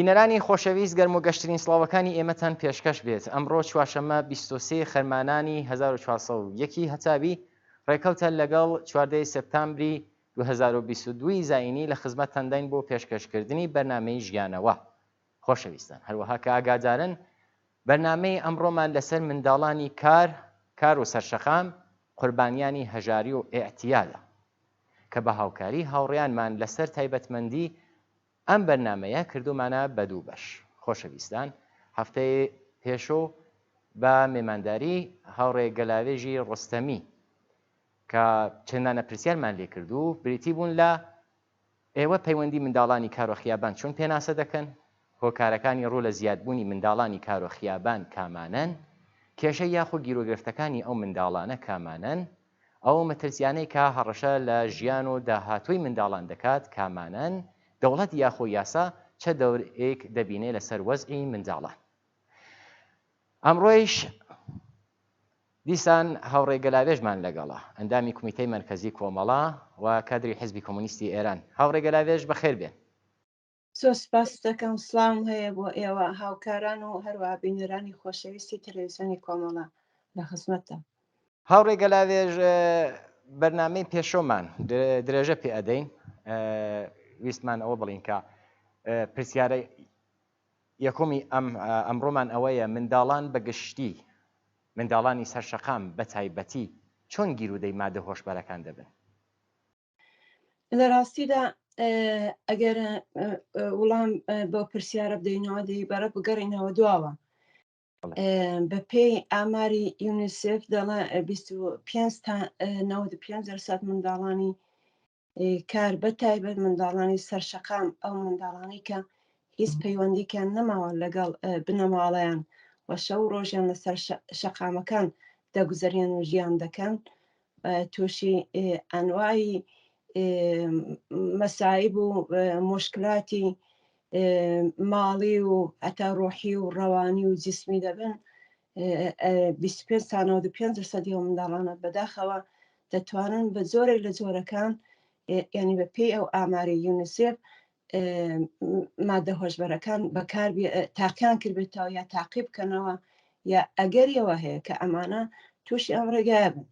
بینەرانی خۆشەویست گەرم و گەشترین سڵاوەکانی ئێمەتان پێشکەش بێت. ئەمڕۆ چوارشەممە 23 خەرمانانی 1401 هەتاوی ڕێکەوتە لەگەڵ 14 سەپتامبری 2022 زاینی لە خزمەتتاندین بۆ پێشکەشکردنی بەرنامەی ژیانەوە. خۆشەویستان، هەروەها کە ئاگادارن بەرنامەی ئەمڕۆمان لەسەر منداڵانی کار و سەرشەقام، قوربانیانی هەژاری و ئێعتیادە کە بە هاوکاری هاوڕێیانمان لەسەر تایبەتمەندی ئەم بەرنامەیە کردومانە بە دوو بەش. خۆشەویستان، هەفتەی پێشۆ بە مێمانداری هاوڕێ گەلاوێژی ڕۆستەمی کە چەندانە پرسیارمان لێ کردو بریتی بوون لە ئێوە پەیوەندی منداڵانی کارۆخیابان چۆن پێناسە دەکەن، هۆکارەکانی ڕوو لە زیادبوونی منداڵانی کارۆخیابان کامانن، کێشە یاخۆ گیرۆگرفتەکانی ئەو منداڵانە کامانن، ئەو مەترسیانەی کە هەڕەشە لە ژیان و داهاتووی منداڵان دەکات کامانن، دەوڵەت یاخۆ یاسا چه دەورێک دەبینێ لەسەر وەزعی منداڵان. ئەمڕۆیش دیسان هاوڕێ گەلاوێژمان لەگەڵا، ئەندامی کومیتەی مەرکەزی کۆمەڵا و کادری حیزبی کۆمۆنیستی ئێران. هاوڕێ گەلاوێژ بەخێر بێن. زۆر سپاس دەکەم. سڵام هەیە بۆ ئێوە هاوکاران و هەروە بینەرانی خۆشەویستی تەلەڤیزیۆنی کۆمەڵا، لە خزمەتتە. هاوڕێ گەلاوێژ، بەرنامەی پێشۆمان درێژە پێ ئەدەین، ویستمان ئەوە بڵین کە پرسیارە یەکۆمی ئەمڕۆمان ئەوەیە منداڵان بەگشتی، منداڵانی سەرشەقام بە تایبەتی چۆن گیرودەی مادە هۆشبەرەکان دەبن؟ لە ڕاستیدا ئەگەر وەڵام بۆ پرسیارە بدەینەوە دەیبارە بگەڕینەوە دواوە. بە پێی ئاماری یونیسف دەڵێ 25 تا 95% منداڵانی کار بە تایبەت منداڵانی سەرشەقام، ئەو منداڵانی کە هیچ پەیوەندیکیان نەماوە لەگەڵ بنەماڵەیان و شەو ڕۆژیان لەسەر شەقامەکان دەگوزەرێن و ژیان دەکەن، تووشی ئەنوایی مەسایب و مشکلاتی ماڵی و هەتا ڕۆحی و ڕەوانی و جسمی دەبن. 25 تا 95% ئەو منداڵانە بەداخەوە دەتوانن بە زۆرێک لە جۆرەکان، یعنی بە پێی ئەو ئاماری یونیسف، مادە هۆشبەرەکان بەکار تاقیان کردبێتەوە یا تاقی بکەنەوە، یا ئەگەریەوە هەیە کە ئەمانە تووشی ئەم ڕێگایە بن.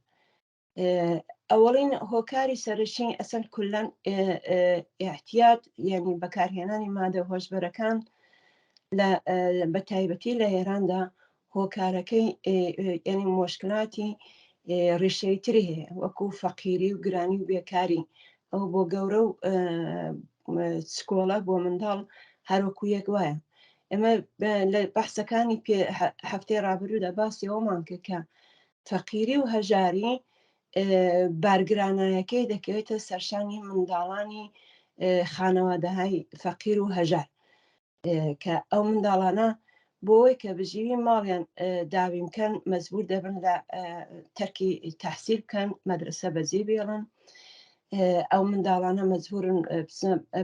ئەوەڵین هۆکاری سەرشین ئەسەن کولەن ئێحتیاط، یعنی بەکارهێنانی مادە هۆشبەرەکان بە تایبەتی لە ئێراندا هۆکارەکەی یعنی مشکلاتی ڕیشەی تری هەیە، وەکو فەقیری و گرانی و بێکاری. ئەو بۆ گەورە و سکۆڵە بۆ منداڵ هەروەکو یەک وایە. ئێمە لە بەحسەکانی هەفتەی ڕابردوودا باسی ئەومان کرد کە فەقیری و هەژاری بارگرانایەکەی دەکەوێتە سەرشانی منداڵانی خانەوادەهای فەقیر و هەژار، کە ئەو منداڵانە بۆی کە بژیوی ماڵیان داوی بکەن مەجبور دەبن لە تەرکی تەحسیل بکەن، مەدرسە بەجێ بێڵن. ئەو منداڵانە مەجبورن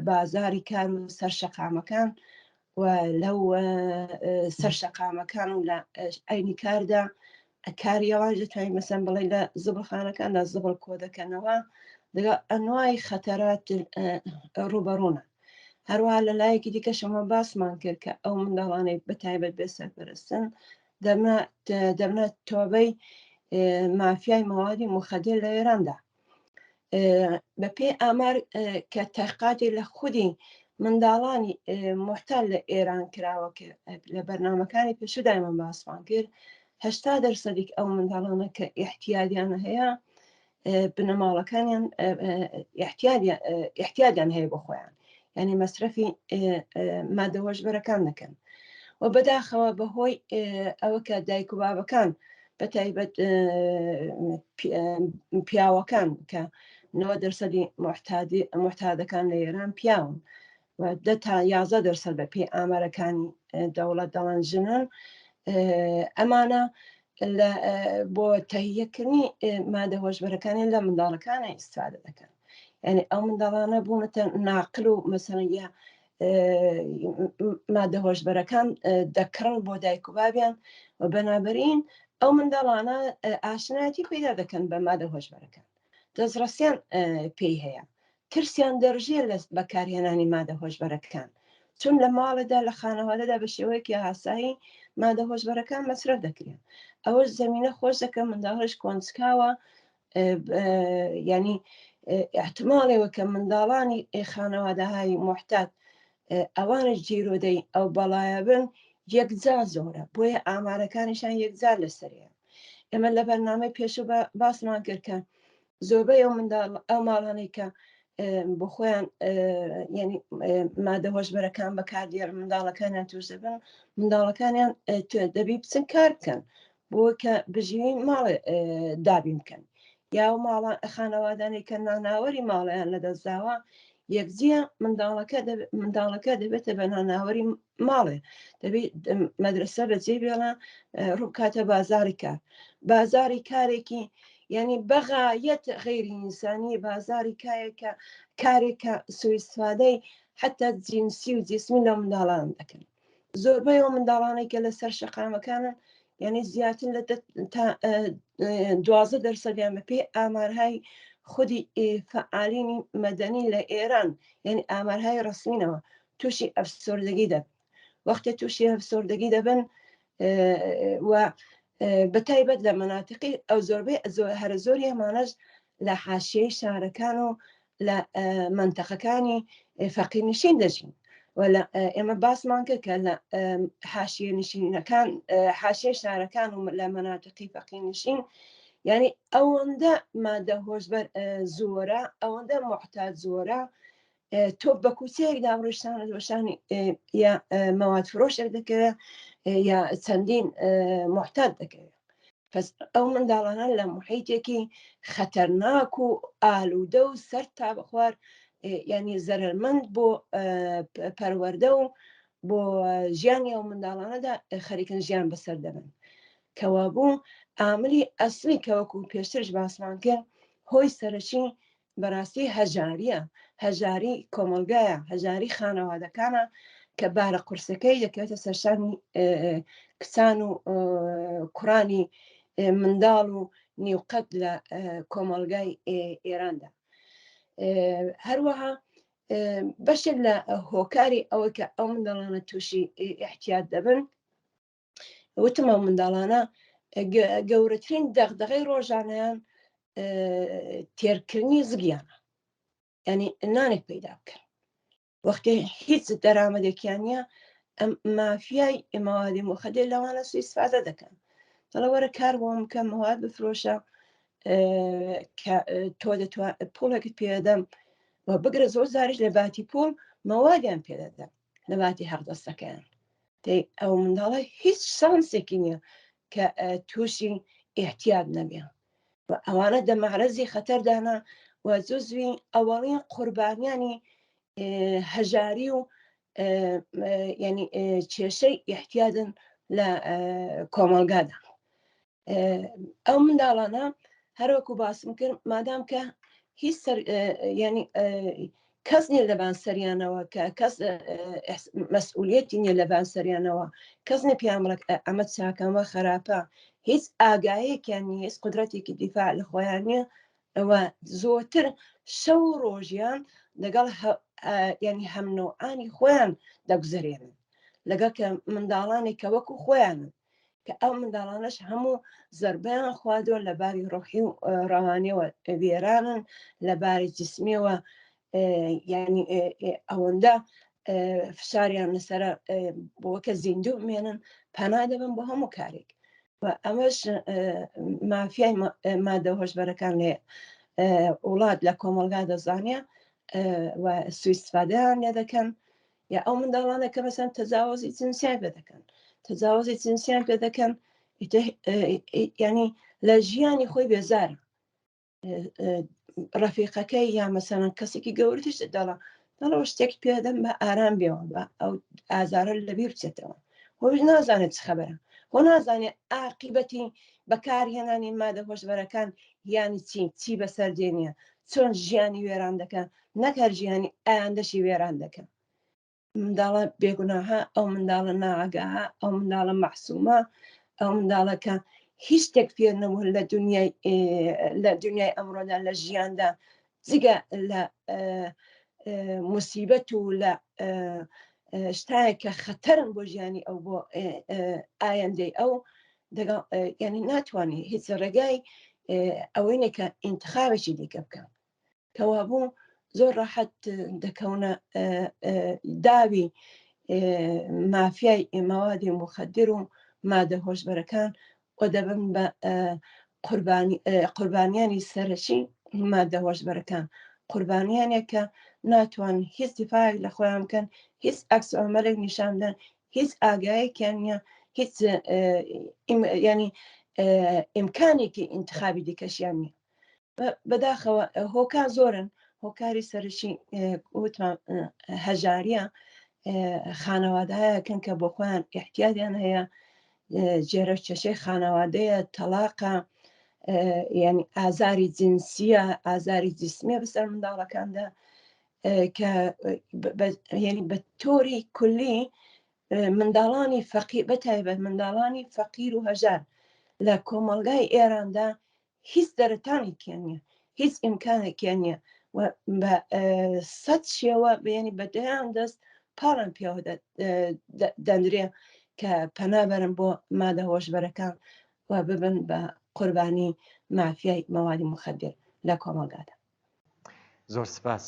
بازاری کار و سەرشەقامەکان و لەو سەرشەقامەکان و لە ئەینی کاردا کاریەوان دەتوانین مەسەن بڵێ لە زبڵخانەکاندا زبڵ کۆ دەکەنەوە، لەگەڵ ئەنوای خەتەرات ڕوبەڕوونە. هەروەها لە لایەکی دیکەشەمە باسمان کرد کە ئەو منداڵانەی بەتایبەت بێ سەرپەرستن دەبنە تۆبەی مافیای مەوادی مخەدر لە ئێراندا. بە پێی ئامار کە تەحقیقاتی لە خودی منداڵانی محتال لە ئێران کراوە کە لە بەرنامەکانی پێشودایمە باسمان کرد، 80% ئەو منداڵانە کە ئیحتیاجیان هەیە بنەماڵەکانیان ئیحتیاجیان هەیە بۆ خۆیان، یعنی مەصرفی مادە هۆشبەرەکان دەکەن. و بەداخەوە بەهۆی ئەوە کە دایک و بابەکان بەتایبەت پیاوەکان کە 90% محتادەکان لە ئێران پیاون و 10 تا 11% بە پێی ئامارەکانی دەوڵەت دەڵێن ژنن، ئەمانە بۆ تەهیەکردنی مادە هۆشبەرەکانی لە منداڵەکانە ئیستفادە دەکەن. یعنی ئەو منداڵانە بوونەتە ناقل و مەسەڵەن یا مادە هۆشبەرەکان دەکڕن بۆ دایک و بابیان، و بەنابەرین ئەو منداڵانە ئاشنایەتی پەیدا دەکەن بە مادە هۆشبەرەکان، دەستڕاستیان پێی هەیە، ترسیان دەڕژێ لە بەکارهێنانی مادە هۆشبەرەکان، چون لە ماڵەدا لە خانەوادەدا بە شێوەیەکی ئاسایی مادە هۆشبەرەکان مەصرف دەکرێن. ئەوە زەمینە خۆش دەکەن منداڵش کۆنجکاوە، ینی احتمالێەوە کە منداڵانی خانەوادەهای محتات ئەوانش جیرۆدەی ئەو بەڵایە بن یەکجا زۆرە، بۆیە ئامارەکانیشان یەکجار لەسەریە. ئێمە لە بەرنامەی پێشوو باسمان کرد کە زۆربەی ئەو ماڵانەی کە بۆ خۆیان ینی مادە هۆشبەرەکان بەکاردێر منداڵەکانیان توش دەبن، منداڵەکانیان دەبی بچن کار بکەن بۆ کە بژیوی ماڵێ دابین بکەن، یا ماڵە خانەوادانەی کە ناناوەری ماڵیان لەدەستداوە یەکجیە منداڵەکە دەبێتە بە ناناوەری ماڵێ، دەبێت مەدرسە بەجێ بێڵە ڕووکاتە بازاری کار، بازاری کارێکی ینی بەغایەت غیری ئینسانی، بازاری کارێکە سوءاستیفادەی حتا جینسی و جسمی لە منداڵان دەکەن. زۆربەی ئەو منداڵانەی کە لەسەر شەقامەکانن ینی زیاتر لە 12% بە پێی ئامارهای خودی فعالینی مەدەنی لە ئێران، یعنی ئامارهای ڕسمینەوە تووشی ئەفسردگی دەبن. وەختە تووشی ئەفسردگی دەبن و بەتایبەت لە مەناتقی ئەو زۆربەی هەرە زۆری ئەمانەش لە حاشیەی شارەکان و لە منتەقەکانی فەقیرنشین دەژین. ئێمە باسمان کرد کە لە حاشیە نشینەکان، حاشیە شارەکان و لە مەناتقی فەقیرنشین ینی ئەوەندە مادە هۆشبەر زۆرە، ئەوەندە محتاج زۆرە، تۆ بە کوچەیەکدا ڕۆیشتانە دۆشانی یا مەواد فرۆشێک دەکەوێت یا چەندین محتاج دەکەوێت. پس ئەو منداڵانە لە محیتێکی خەتەرناک و ئالوودە و سەر تا بخوار ینی زەرمەند بۆ پەروەردە و بۆ ژیانی ئەو منداڵانەدا خەریکن ژیان بەسەر دەبن. کەوا بوو عاملی ئەسلی کە وەکو پێشترش باسمان کرد هۆی سەرەکی بەڕاستی هەژاریە، هەژاری کۆمەلگایە، هەژاری خانەوادەکانە کە بارە قورسەکەی دەکەوێتە سەرشانی کچان و کوڕانی منداڵ و نیوقەت لە کۆمەلگای ئێراندا. هەروەها بەشێک لە هۆکاری ئەوە کە ئەو منداڵانە تووشی احتیاط دەبن، وتم ئەو منداڵانە گەورەترین دەغدغەی ڕۆژانەیان تێرکردنی زگیانە، ینی نانێک پەیدا بکەن. وەختی هیچ دەرامەدێکیان نییە، ئەم مافیای مەوادی مخەدر لەوانە سوءاستیفادە دەکەن. دەڵێ وەرە کار بۆ بکەم مەواد بفرۆشە کە تۆ دەتوانێت پوڵێکت پێدەم و بگرە زۆر زاریش لە باتی پوڵ مەوادیان پێدەدەم لە باتی حەقدەستەکەیان. ئەو منداڵە هیچ شانسێکی نییە کە تووشی احتیاط نەبێ. ئەوانە دەمەعرەزی خەتەردانە و جزوی ئەوەڵین قوربانیانی هەژاری و ینی کێشەی احتیادن لە کۆمەلگادا. ئەو منداڵانە هەروەکو باسم کرد مادام کە هیچ ینی کەس نیە لەبان سەریانەوە، کە کەس مەسئولیەتی نییە لەبان سەریانەوە، کەس نە پیامڕێک ئەمە چاکەمە خراپە، هیچ ئاگایەکیان نیە، هیچ قودرەتێکی دیفاع لە خۆیان نییە، ئەوە زۆرتر شەو ڕۆژیان لەگەڵ ینی هەمنەوعانی خۆیان دەگوزارێنن لەگەڵ کە منداڵانی کە وەکو خۆیانن، کە ئەو منداڵانەش هەموو زەربیان خوادۆ لە باری ڕۆحی و ڕەوانیەوە وێرانن، لە باری جسمیەوە ینی ئەوەندە فشاریان لەسەرە بۆکە زیندوو بمێنن، پەنا دەبن بۆ هەموو کارێک. و ئەمەش مافیای مادە هۆشبەرەکان لێ وڵات لە کۆمەلگا دەزانێ و سوءاستیفادەیان لێ دەکەن، یا ئەو منداڵانە کە مەسەن تەجاوزی جنسیان پێ دەکەن، تەجاوزی جنسیان پێ دەکەن، ینی لە ژیانی خۆی بێزارە. ڕەفیقەکەی یا مەسەڵەن کەسێکی گەورەتیش دەڵێ شتێک پێدەم بە ئارام بێەوە بە ئەو ئازارە لەبیر بچێتەوە، هۆش نازانێت چ خەبەرە، هۆ نازانێت عاقیبەتی بەکارهێنانی مادە هۆشبەرەکان یانی چی بەسەردێنیە، چۆن ژیانی وێران دەکەن، نەک هەر ژیانی ئایندەشی وێران دەکەن. منداڵە بێگوناها، ئەو منداڵە نائاگاها، ئەو منداڵە مەحسوومە، ئەو منداڵەکە هیچ شتێک پێ نەبوو لە دنیای ئەمڕۆدا لە ژیاندا جگە لە موسیبەت و لە شتایە کە خەتەرن بۆ ژیانی ئەو بۆ ئایندەی ئەو ینی ناتوانانی هیچ ڕێگای ئەوەینە کە ئینتخابێکی دیکە بکەن کەوا بوو زۆر ڕاحەت دەکەونە داوی مافیای مەوادی مخدر و مادە هۆشبەرەکان و دەبن بە قوربانیانی سەرەکی مادە هۆشبەرەکان قوربانیانێک کە ناتوان هیچ دیفاعێک لە خۆیان بکەن هیچ عەکس عەمەلێک نیشان بدەن هیچ ئاگایەکیان نییە هیچ ینی ئیمکانێکی ئینتخابی دیکەشیان نییە بەداخەوە هۆکار زۆرن هۆکاری سەرشی وتمان هەژاریە خانەوادەیەکەن کە بۆ خۆیان احتیاجیان هەیە جێرە چەشەی خانەوادەیە تەلاقە ینی ئازاری جنسیە ئازاری جسمیە بەسەر منداڵەکاندا کە ینی بە تۆری کولی منداڵانی فەقیر بەتایبەت منداڵانی فەقیر و هەژار لە کۆمەلگای ئێراندا هیچ دەرەتانی کێنیە هیچ ئیمکانێکیان نییە بە سەد شێوە ینی بەدەیان دەست پاڵان پیاوە دەندرێ کە پەنابەرن بۆ مادە هۆشبەرەکان و ببن بە قوربانی مافیای مەوادی مخدر لە کۆمەلگادا. زۆر سپاس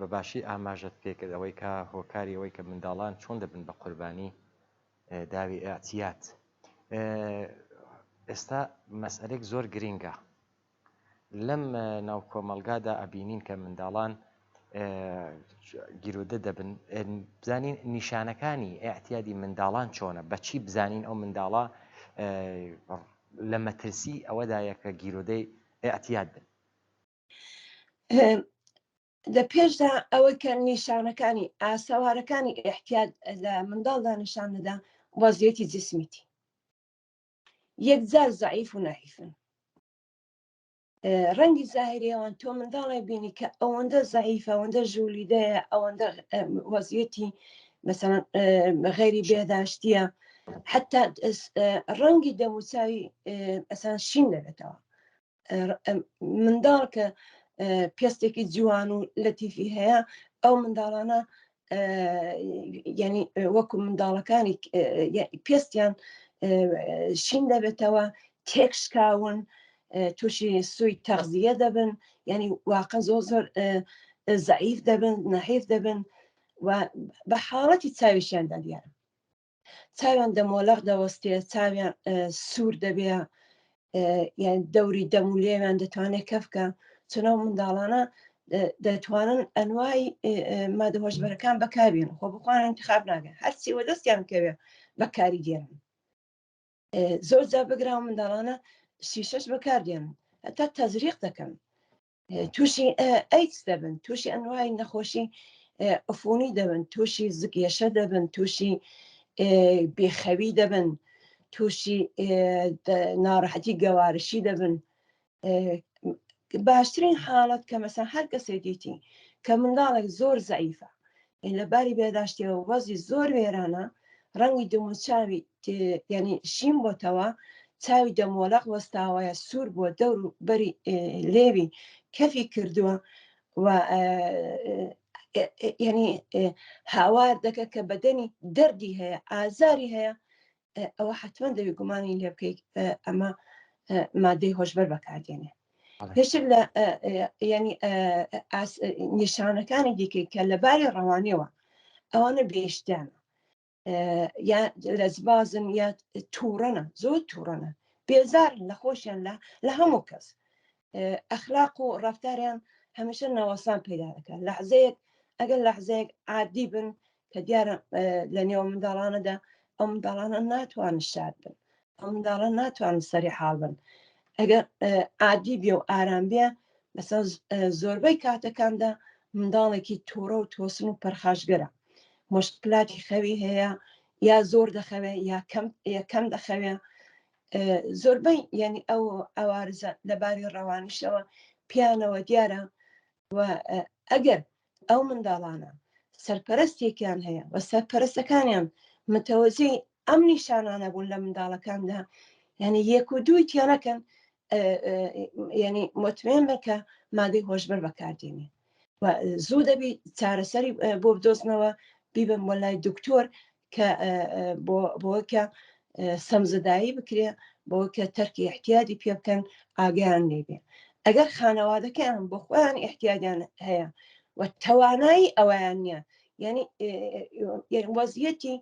بەباشی ئاماژەت پێکرد ئەوەی کە هۆکاری ئەوەی کە منداڵان چۆن دەبن بە قوربانی داوی ئاعتیاد. ئێستا مەسئلەیەک زۆر گرینگە لەم ناو کۆمەلگادا ئەبینین کە منداڵان گیرودە دەبن بزانین نیشانەکانی ئاعتیادی منداڵان چۆنە بەچی بزانین ئەو منداڵە لە مەترسی ئەوەدایە کە گیرودەی ئاعتیاد بن. لە پێشدا ئەوەی کە نیشانەکانی ئاسەوارەکانی ئاعتیاد لە منداڵدا نیشان دەدا وەزعیەتی جسمیتی یەکجار زەعیف و نەحیفن ڕەنگی زاهریەوان تۆ منداڵی بینی کە ئەوەندە زەعیفە ئەوەندە ژوولیدەیە ئەوەندە وەزعیەتی مەسەڵەن غەیری بێداشتیە حتا ڕەنگی دەموچاوی ئەسان شین دەبێتەوە منداڵ کە پێستێکی جوان و لەتیفی هەیە ئەو منداڵانە ینی وەکو منداڵەکانی پێستیان شین دەبێتەوە تێکشکاون تووشی سووی تەغزیە دەبن ینی واقع زۆر زۆر زەعیف دەبن نەحیف دەبن و بە حاڵەتی چاویشیاندا دیارە چاویان دەمۆلەق دەوەستێ چاویان سوور دەبێ یان دەوری دەم و لێویان دەتوانێت کەفکە چونەو منداڵانە دەتوانن ئەنوای مادە هۆشبەرەکان بەکاربێن خۆ بخۆیان انتخاب ناکەن هەرچی وە دەستیان کەوێ بەکاری دێنن زۆر جا بگرا منداڵانە شیشەش بەکاردێنن هەتا تەزریق دەکەن تووشی ئەیدز دەبن تووشی ئەنوای نەخۆشی عفونی دەبن تووشی زگێشە دەبن تووشی بێخەوی دەبن تووشی ناڕەحەتی گەوارشی دەبن باشترین حاڵەت کە مەسەن هەر کەسێک دیتی کە منداڵێک زۆر زەعیفە لەباری بێداشتیەوە وەزی زۆر وێرانە ڕەنگی دەموچاوی ینی شین بۆتەوە چاوی دەمۆلەق وەستاوایە سوور بۆ دەور و بەری لێوی کەفی کردووە و ینی هاوار دەکە کە بەدەنی دەردی هەیە ئازاری هەیە ئەوە حتمما دەوی گومانی لێ بکەیت ئەمە مادەی هۆشبەر بەکاردێنێ پێشتر لە ینی نیشانەکانی دیکەی کە لەباری ڕەوانیەوە ئەوانە بێشتانە یا لەزبازن یا تووڕەنە زۆر تووڕەنە بێزارن لە خۆشیان لە هەموو کەس ئەخلاق و ڕەفتاریان هەمیشە ناوەسان پەیدا دەکات لەحزەیەک ئەگەر لەحزەیەک عادی بن کە دیارە لە نێوە منداڵانەدا ئەو منداڵانە ناتوانن شاد بن ئەو منداڵان ناتوانن سەری حاڵ بن ئەگەر عادی بێ و ئارام بێ بەسەر زۆربەی کاتەکاندا منداڵێکی تووڕە و تۆسن و پەرخاشگەرە مشکلاتی خەوی هەیە یا زۆر دەخەوێ یا کەم دەخەوێ زۆربەی ینی ئەو ئەوارزە لەباری ڕەوانیشەوە پیانەوە دیارە و ئەگەر ئەو منداڵانە سەرپەرستێکیان هەیە و سەرپەرستەکانیان متەوەزی ئەم نیشانانە بوون لە منداڵەکاندا ینی یەک و دووی تیانەکەن ینی مطمئن بە کە مادەی هۆشبەر بەکاردێنێ و زوو دەبی چارەسەری بۆ بدۆزنەوە بیبن بۆ لای دکتۆر کە بۆ کە سەمزدایی بکرێ بۆ کە تەرکی احتیاجی پێ بکەن ئاگیان لێبێ ئەگەر خانەوادەکەیان بۆ خۆیان احتیاجیان هەیە و توانایی ئەویان نییە یعنی وەزیەتی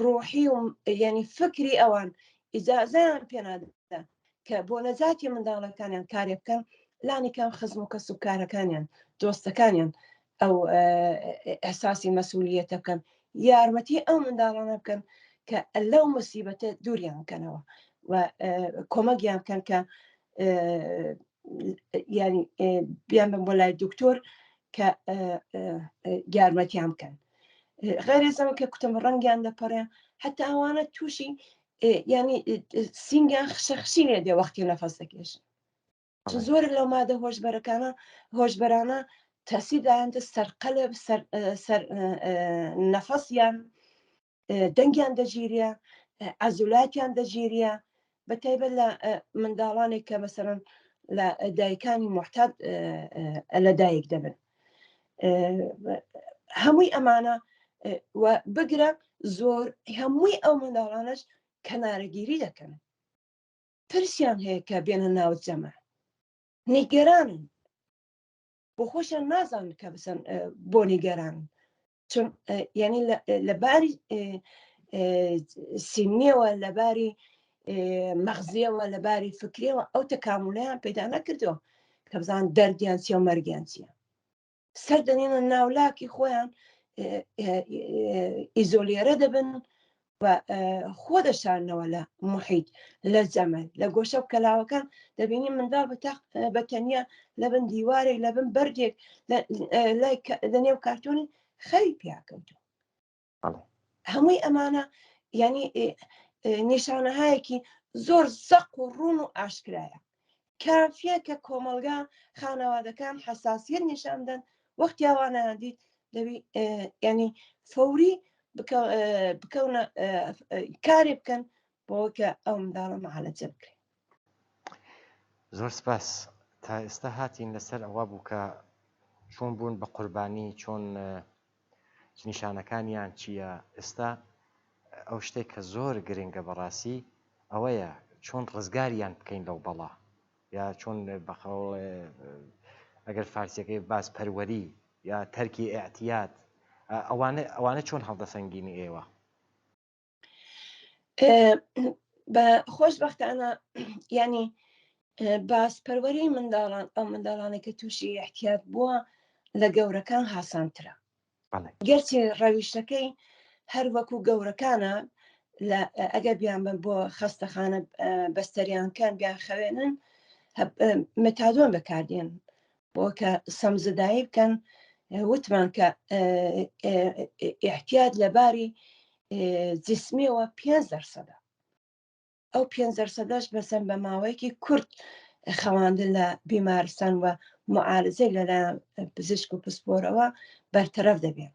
ڕۆحی و یعنی فکری ئەوان ئیجازەیان پێ نادەن کە بۆ نەجاتی منداڵەکانیان کارێ بکەن لانیکان خزم و کەس و کارەکانیان دۆستەکانیان ئەو ئەحساسی مەسئولیەتە بکەن یارمەتی ئەو منداڵانە بکەن کە لەو مصیبەتە دووریان بکەنەوە و کۆمەکیان بکەن کە ینی بیان بن بۆ لای دکتۆر کە یارمەتیان بکەن غێرێزەوە کە کوتم ڕەنگیان دەپەڕێ حتا ئەوانە تووشی ینی سینگیان خشەخشی لێ دێ وەختی نەفەس دەکێشن زۆر لەو مادە هۆشبەرانە تەسیدایانتە سەرقەلب سەر نەفەسیان دەنگیان دەگیریە عەزولاتیان دەگیریە بە تایبەت لە منداڵانێک کە مەسەرەن لە دایکانی محتاج لە دایک دەبن هەمووی ئەمانە و بگرە زۆر هەمووی ئەو منداڵانش کەنارەگیری دەکەن پرسیان هەیە کە بێنە ناو جەمع نیگەرانن بۆ خۆشیان نازانن کە بسن بۆ نیگەرانن چون یعنی لەباری سینیەوە لەباری مەغزیەوە لەباری فکریەوە ئەو تەکاملەیان پەیدا نەکردەوە کە بزان دەردیان چیە و مەرگیان چییە سەر دەنێنە ناولاکی خۆیان ئیزۆلێرە دەبن و خۆ دەشارنەوە لە محیط لە جەمەل لە گۆشە و کەلاوەکان دەبینی منداڵ بە تەنیا لە بن دیوارێک لە بن بەردێک لە نێو کارتۆنی خەوی پیاکەوتو هەمووی ئەمانە ینی نیشانەهایەکی زۆر زەق و ڕوون و ئاشکرایە کافیە کە کۆمەلگا خانەوادەکان حەساسیت نیشاندن وەختی ئەوانەیان دیت دەبی ینی فەوری بکەونە کارێ بکەن بۆ کە ئەو منداڵە مەعالەجە بکرێن زۆر سپاس تا ئێستا هاتین لەسەر ئەوە بوو کە چۆن بوون بە قوربانی چۆن نیشانەکانیان چییە ئێستا ئەو شتێک کە زۆر گرنگە بەڕاستی ئەوەیە چۆن ڕزگاریان بکەین لەو بەڵا یا چۆن بەخەڵ ئەگەر فارسیەکەی باس پەروەری یا تەرکی ئاعتیاد ئەوانە چۆن هەڵدەسەنگینی ئێوە بە خۆشبەختانە ینی باسپەروەری منداڵان ئەو منداڵانە کە تووشی احتیاج بووە لە گەورەکان هاسانترە گەرچی ڕەویشتەکەی هەر وەکو گەورەکانە ئەگەر بیان بن بۆ خەستەخانە بەستەریانکان بیان خەوێنن متادۆن بەکاردێن بۆ کە سەمزدایی بکەن وتمان کە احتیاج لەباری جسمیەوە 5% ئەو 5%ش بەسەر بە ماوەیەکی کورت خەواندن لە بیمارستان و معالجەی لەلایەن پزیشک و پسپۆرەوە بەرتەرەف دەبێت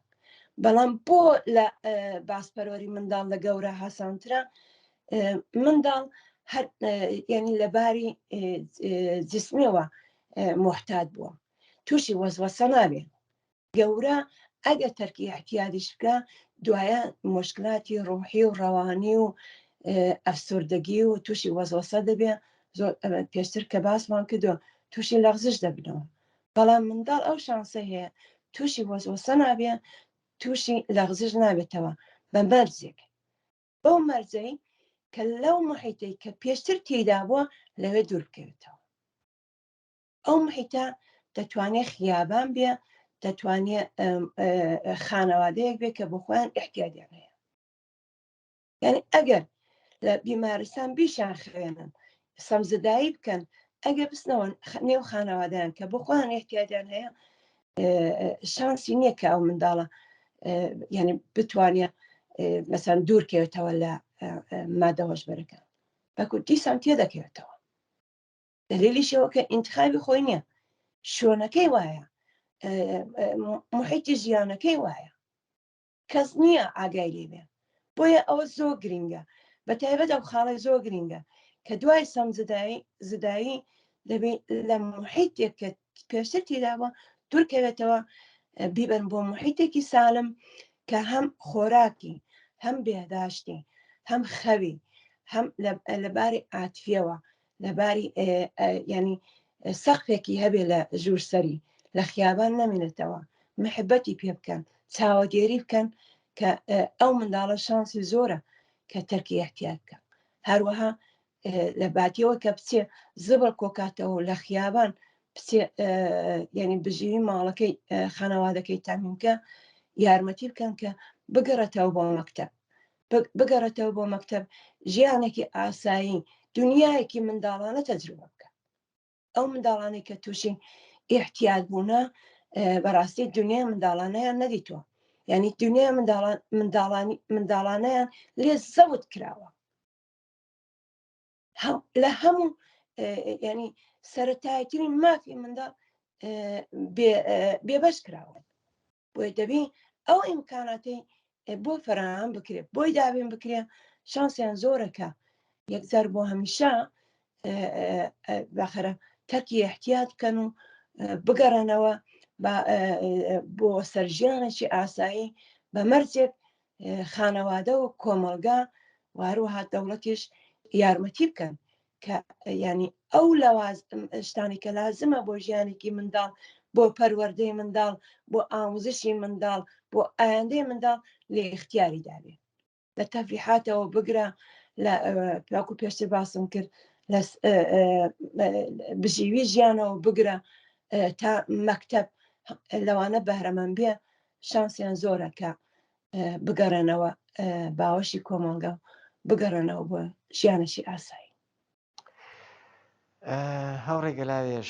بەڵام بۆ لە باسپەروەری منداڵ لە گەورە هاسانترە منداڵ ینی لەباری جسمیەوە محتاج بووە تووشی وەزوەسە نابێت گەورە ئەگە تەرکی احتیاجیش بکە دوایە مشکلاتی ڕوحی و ڕەوانی و ئەفسوردگی و تووشی وەزوەسە دەبێت زۆر پێشتر کە باسمان کردووە تووشی لەغزش دەبنەوە بەڵام منداڵ ئەو شانسە هەیە تووشی وەزوەسە نابێت تووشی لەغزش نابێتەوە بە مەرجێک بەو مەرجەی کە لەو محیطی کە پێشتر تێدا بووە لەوێ دوور بکەوێتەوە ئەو محیطە دەتوانێت خیابان بێ دەتوانێت خانەوادەیەک بێت کە بۆ خۆیان احتیاجیان هەیە یعنی ئەگەر لە بیمارستان بیشان خوێنن سەمزدایی بکەن ئەگەر بستنەوە نێو خانەوادیان کە بۆ خۆیان احتیاجیان هەیە شانسی نییە کە ئەو منداڵە ینی بتوانێت مەسەن دوورکەوێتەوە لە مادە هۆشبەرەکان بەکو دیسان تێدەکەوێتەوە دلیلیشەوە کە ئینتخابی خۆی نییە شوێنەکەی وایە محیطی ژیانەکەی وایە کەس نییە ئاگای لێبێ بۆیە ئەوە زۆر گرنگە بە تایبەت ئەو خاڵی زۆر گرنگە کە دوای سەمزدایی دەبێت لە محیطێک کە پێشتر تێداوە دوورکەوێتەوە بیبن بۆ محیطێکی سالم کە هەم خۆراکی هەم بێداشتی هەم خەوی هەم لەباری ئاتفیەوە لەباری ینی سەقفێکی هەبێ لە ژوورسەری لە خیابان نەمێنێتەوە محبەتی پێ بکەن چاوەگێری بکەن کە ئەو منداڵە شانسی زۆرە کە تەرکی احتیاج بکە هەروەها لە باتیەوە کە بچێ زبر کۆکاتەوە لە خیابان ینی بژیوی ماڵەکەی خانەوادەکەی تامینکە یارمەتی بکەن کە بگەڕێتەوە بۆ مەکتەب بگەڕێتەوە بۆ مەکتەب ژیانێکی ئاسایی دنیایەکی منداڵانە تەجروبە بکە ئەو منداڵانی کە تووشی احتیاج بوونە بەڕاستی دنیای منداڵانەیان نەدیتووە یعنی دنیای منداڵانەیان لێ زەوت کراوە لە هەموو ینی سەرەتاییترین مافی منداڵ بێبەش کراوە بۆی دەبی ئەو ئیمکاناتی بۆ فراهم بکرێت بۆی دابین بکرێ شانسیان زۆرەکە یەکجار بۆ هەمیشە باخەرە تەرکی احتیاج بکەن و بگەڕێنەوە بۆ سەرژیانێکی ئاسایی بە مەرجێک خانەوادە و کۆمەلگا و هەروەها دەوڵەتیش یارمەتی بکەن کە ینی ئەو شتانی کە لازمە بۆ ژیانێکی منداڵ بۆ پەروەردەی منداڵ بۆ ئاموزشی منداڵ بۆ ئایندەی منداڵ لێ اختیاری دابێت لە تەفریحاتەوە بگرە لە پاکو پێشتر باسم کرد لە بژیوی ژیانەوە بگرە تا مەکتەب لەوانە بەهرەمەند بێ شانسیان زۆرە کە بگەڕێنەوە باوەشی کۆمەلگا و بگەڕێنەوە بۆ ژیانەشی ئاسایی هاوڕێگە لاوێژ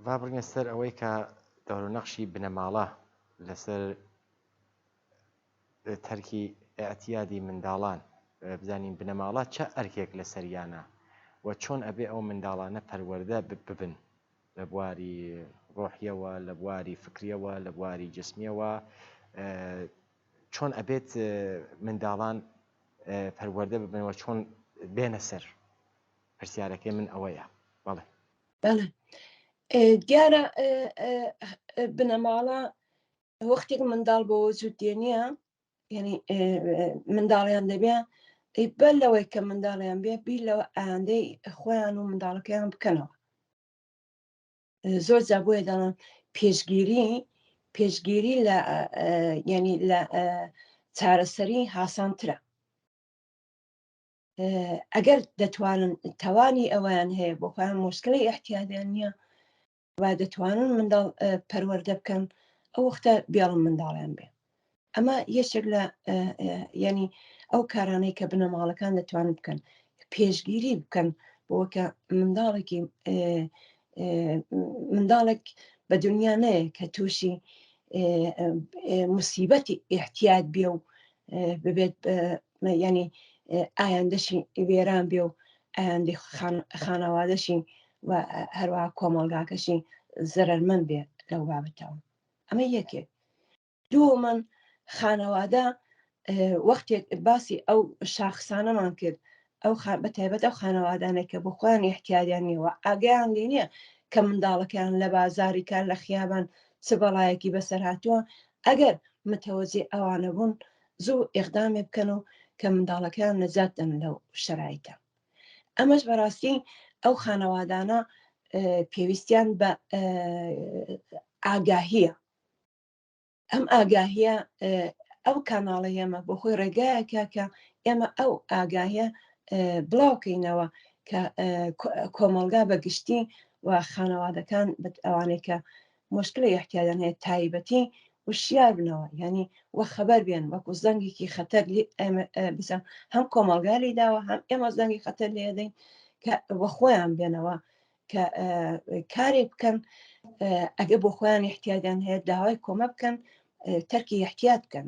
با بڕگە سەر ئەوەی کە دەورونەخشی بنەماڵە لەسەر تەرکی ئەتیادی منداڵان بزانین بنەماڵە چه ئەرکێک لە سەریانە و چۆن ئەبێ ئەو منداڵانە پەروەردە ببن لە بواری ڕۆحیەوە لە بواری فکریەوە لە بواری جسمیەوە چۆن ئەبێت منداڵان پەروەردە ببنەوە چۆن بێنە سەر پرسیارەکەی من ئەوەیە بەڵێ بەڵێ دیارە بنەماڵە وەختێک منداڵ بۆ وجود دێنیە یعنی منداڵیان دەبێ بەر لەوەی کە منداڵیان بێ بیر لەوە ئاندەی خۆیان و منداڵەکەیان بکەنەوە زۆر جا بۆیە دەڵێن پێشگیری لە ینی لە چارەسەری هاسانترە ئەگەر دەتوانن توانی ئەویان هەیە بۆ خۆیان مشکلەی احتیاجیان نییە و دەتوانن منداڵ پەروەردە بکەن ئەو وەختە بێڵم منداڵیان بێ ئەمە یەکێک لە ینی ئەو کارانەی کە بنەماڵەکان دەتوانن بکەن پێشگیری بکەن بۆکە منداڵێک بە دنیا نەیە کە تووشی موسیبەتی احتیاج بێ و ببێت ینی ئایندەشی وێران بێ و ئایندەی خانەوادەشی و هەروەها کۆمەلگاکەشی زەرمەند بێ لەو بابەتەوە ئەمە یەکێک دووەمەن خانەوادە وەختێک باسی ئەو شاخسانەمان کرد ئەو بەتایبەت ئەو خانەوادانێک کە بۆ خۆیان احتیاجیان نییە ئاگیان لێ نییە کە منداڵەکان لە بازاری کار لە خیابان چ بەڵایەکی بەسەر هاتووە ئەگەر متەوەجێ ئەوانە بوون زوو ئیقدامێ بکەن و کە منداڵەکان نەجات دەن لەو شەرایطە ئەمەش بەڕاستی ئەو خانەوادانە پێویستیان بە ئاگاهیە ئەم ئاگاهیە ئەو کاناڵە ئێمە بۆ خۆی ڕێگایەکە کە ئێمە ئەو ئاگاهیە بڵاوکەینەوە کە کۆمەلگا بەگشتی و خانەوادەکان ئەوانەی کە مشکلی احتیاجیان هەیە تایبەتی وشیار بنەوە ینی وە خەبەر بێن وەکو زەنگێکی خەتەر بسە هەم کۆمەلگاری داوە هەم ئێمە زەنگی خەتەر لێ دەین کە وە خۆیان بێنەوە کە کارێک بکەن ئەگە بۆ خۆیان احتیاجیان هەیە داوای کۆمە بکەن تەرکی احتیاج بکەن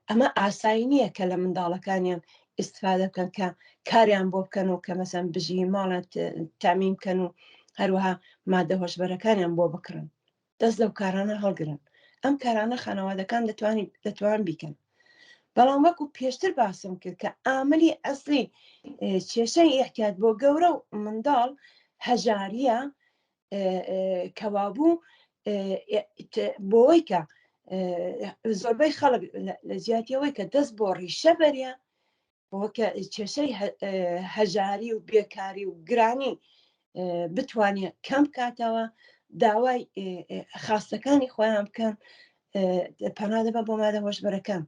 ئەمە ئاسایی نییە کە لە منداڵەکانیان ئیسفادە بکەن کە کاریان بۆ بکەن و کە مەسەن بژی ماڵێت تامین بکەن و هەروەها مادە هۆشبەرەکانیان بۆ بکڕن دەست لەو کارانە هەڵگرن ئەم کارانە خانەوادەکان دەتوان بیکەن بەڵام وەکو پێشتر باسم کرد کە ئاملی ئەسلی کێشەی احتیاج بۆ گەورە و منداڵ هەژاریە کەوابوو بۆی کە زۆربەی خەڵک لە زیاتیەوەی کە دەست بۆ ڕیشە بەریە بۆ کە کێشەی هەژاری و بێکاری و گرانی بتوانێت کەم بکاتەوە داوای خاستەکانی خۆیان بکەن پەنا دەبە بۆ مادە هۆشبەرەکان.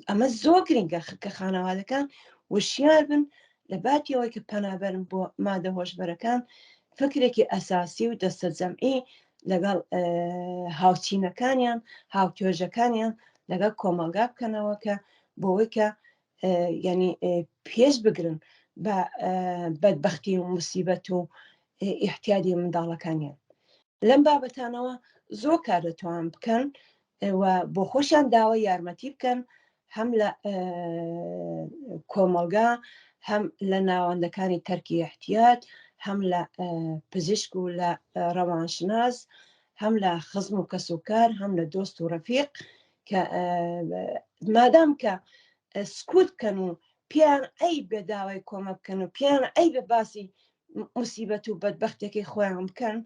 ئەمە زۆر گرنگە کە خانەوادەکان وشیار بن لە باتیەوەی کە پەنابەرن بۆ مادە هۆشبەرەکان فکرێکی ئەساسی و دەستە جەمعی لەگەڵ هاوچینەکانیان هاوتێژەکانیان لەگەڵ کۆمەلگا بکەنەوە کە بۆەوەی کە ینی پێش بگرن بە بەدبەختی و موسیبەت و ئیحتیاجی منداڵەکانیان. لەم بابەتانەوە زۆر کار دەتوان بکەن و بۆ خۆشیان داوای یارمەتی بکەن هەم لە کۆمەلگا هەم لە ناوەندەکانی تەرکی احتیاج هەم لە پزیشک و لە ڕەوانشناس هەم لە خزم و کەسوکار هەم لە دۆست و ڕەفیق کە مادام کە سکوت بکەن و پیان ئەی بێداوای کۆمە بکەن و پیان ئەی بە باسی موسیبەت و بەدبەختێکی خۆیان بکەن